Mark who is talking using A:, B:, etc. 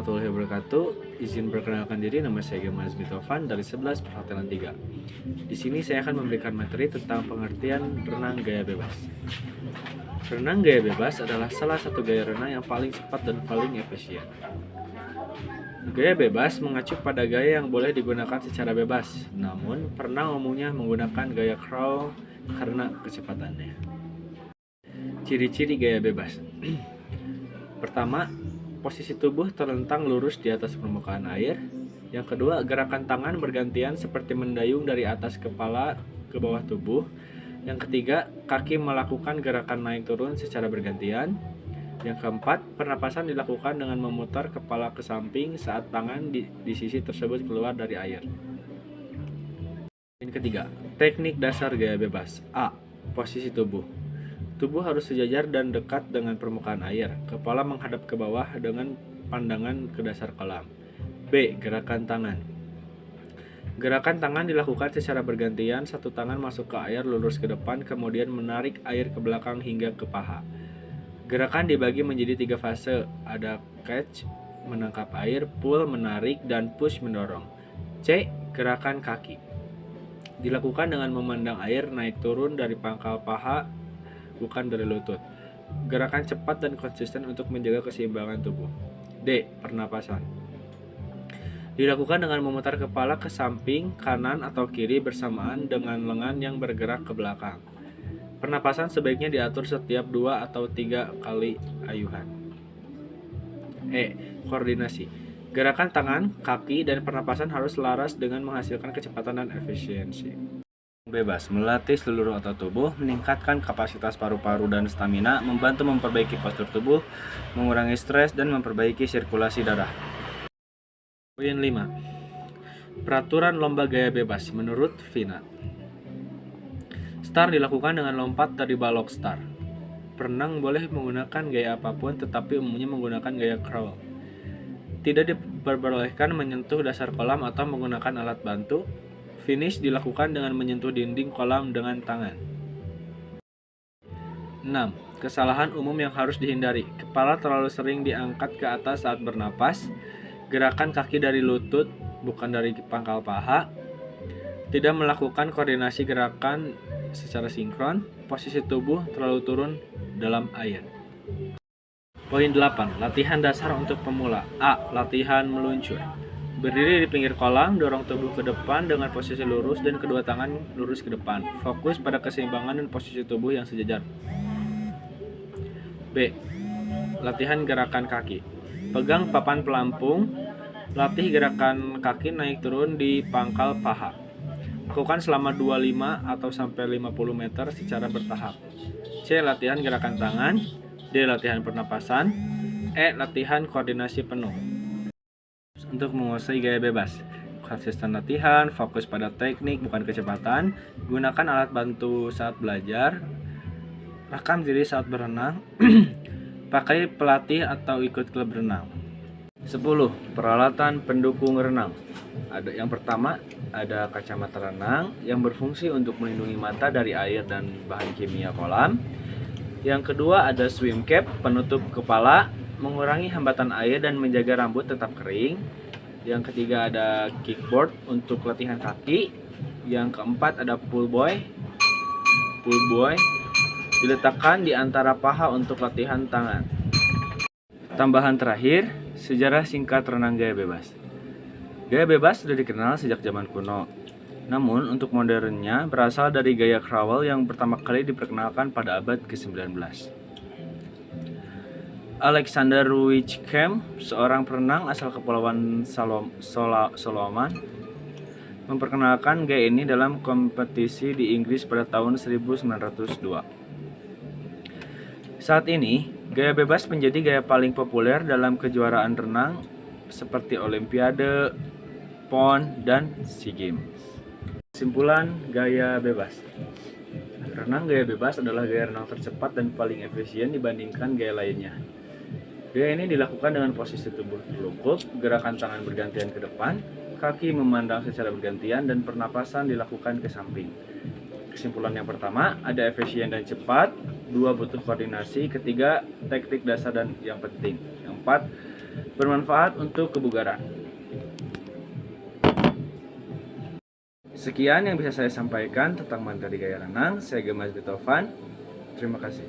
A: warahmatullahi wabarakatuh. Izin perkenalkan diri, nama saya Gemas Bitovan dari 11 Perhotelan 3. Di sini saya akan memberikan materi tentang pengertian renang gaya bebas. Renang gaya bebas adalah salah satu gaya renang yang paling cepat dan paling efisien. Gaya bebas mengacu pada gaya yang boleh digunakan secara bebas, namun perenang umumnya menggunakan gaya crawl karena kecepatannya. Ciri-ciri gaya bebas. Pertama, posisi tubuh terlentang lurus di atas permukaan air. Yang kedua, gerakan tangan bergantian seperti mendayung dari atas kepala ke bawah tubuh. Yang ketiga, kaki melakukan gerakan naik turun secara bergantian. Yang keempat, pernapasan dilakukan dengan memutar kepala ke samping saat tangan di sisi tersebut keluar dari air. Yang ketiga, teknik dasar gaya bebas. A. Posisi tubuh. Tubuh harus sejajar dan dekat dengan permukaan air. Kepala menghadap ke bawah dengan pandangan ke dasar kolam. B. Gerakan tangan. Gerakan tangan dilakukan secara bergantian. Satu tangan masuk ke air lurus ke depan, kemudian menarik air ke belakang hingga ke paha. Gerakan dibagi menjadi 3 fase. Ada catch, menangkap air, pull, menarik, dan push, mendorong. C. Gerakan kaki. Dilakukan dengan memandang air naik turun dari pangkal paha, bukan dari lutut. Gerakan cepat dan konsisten untuk menjaga keseimbangan tubuh. D. Pernapasan. Dilakukan dengan memutar kepala ke samping, kanan atau kiri bersamaan dengan lengan yang bergerak ke belakang. Pernapasan sebaiknya diatur setiap 2 atau 3 kali ayuhan. E. Koordinasi. Gerakan tangan, kaki, dan pernapasan harus selaras dengan menghasilkan kecepatan dan efisiensi. Bebas melatih seluruh otot tubuh, meningkatkan kapasitas paru-paru dan stamina, membantu memperbaiki postur tubuh, mengurangi stres, dan memperbaiki sirkulasi darah. Poin 5. Peraturan lomba gaya bebas menurut Vina. Start dilakukan dengan lompat dari balok start. Perenang boleh menggunakan gaya apapun, tetapi umumnya menggunakan gaya crawl. Tidak diperbolehkan menyentuh dasar kolam atau menggunakan alat bantu. Finish dilakukan dengan menyentuh dinding kolam dengan tangan. 6. Kesalahan umum yang harus dihindari. Kepala terlalu sering diangkat ke atas saat bernapas. Gerakan kaki dari lutut, bukan dari pangkal paha. Tidak melakukan koordinasi gerakan secara sinkron. Posisi tubuh terlalu turun dalam air. Poin 8. Latihan dasar untuk pemula. A. Latihan meluncur. Berdiri di pinggir kolam, dorong tubuh ke depan dengan posisi lurus dan kedua tangan lurus ke depan. Fokus pada keseimbangan dan posisi tubuh yang sejajar. B. Latihan gerakan kaki. Pegang papan pelampung, latih gerakan kaki naik turun di pangkal paha. Lakukan selama 25 atau sampai 50 meter secara bertahap. C. Latihan gerakan tangan. D. Latihan pernapasan. E. Latihan koordinasi penuh. Untuk menguasai gaya bebas, konsisten latihan, fokus pada teknik bukan kecepatan, gunakan alat bantu saat belajar, rekam diri saat berenang, pakai pelatih atau ikut klub renang. 10. Peralatan pendukung renang. Yang pertama, ada kacamata renang yang berfungsi untuk melindungi mata dari air dan bahan kimia kolam. Yang kedua, ada swim cap, penutup kepala, mengurangi hambatan air dan menjaga rambut tetap kering. Yang ketiga, ada kickboard untuk latihan kaki. Yang keempat, ada pull buoy. Pull buoy diletakkan di antara paha untuk latihan tangan. Tambahan terakhir, sejarah singkat renang gaya bebas. Gaya bebas sudah dikenal sejak zaman kuno. Namun, untuk modernnya berasal dari gaya crawl yang pertama kali diperkenalkan pada abad ke-19. Alexander Wyckham, seorang perenang asal Kepulauan Solomon, memperkenalkan gaya ini dalam kompetisi di Inggris pada tahun 1902. Saat ini, gaya bebas menjadi gaya paling populer dalam kejuaraan renang seperti Olimpiade, PON, dan SEA Games. Kesimpulan gaya bebas. Renang gaya bebas adalah gaya renang tercepat dan paling efisien dibandingkan gaya lainnya. Gaya ini dilakukan dengan posisi tubuh terlungkup, gerakan tangan bergantian ke depan, kaki memandang secara bergantian, dan pernapasan dilakukan ke samping. Kesimpulan yang pertama, ada efisien dan cepat. 2, butuh koordinasi. Ketiga, teknik dasar dan yang penting. Yang 4, bermanfaat untuk kebugaran. Sekian yang bisa saya sampaikan tentang materi gaya renang. Saya Gemas Bitovan. Terima kasih.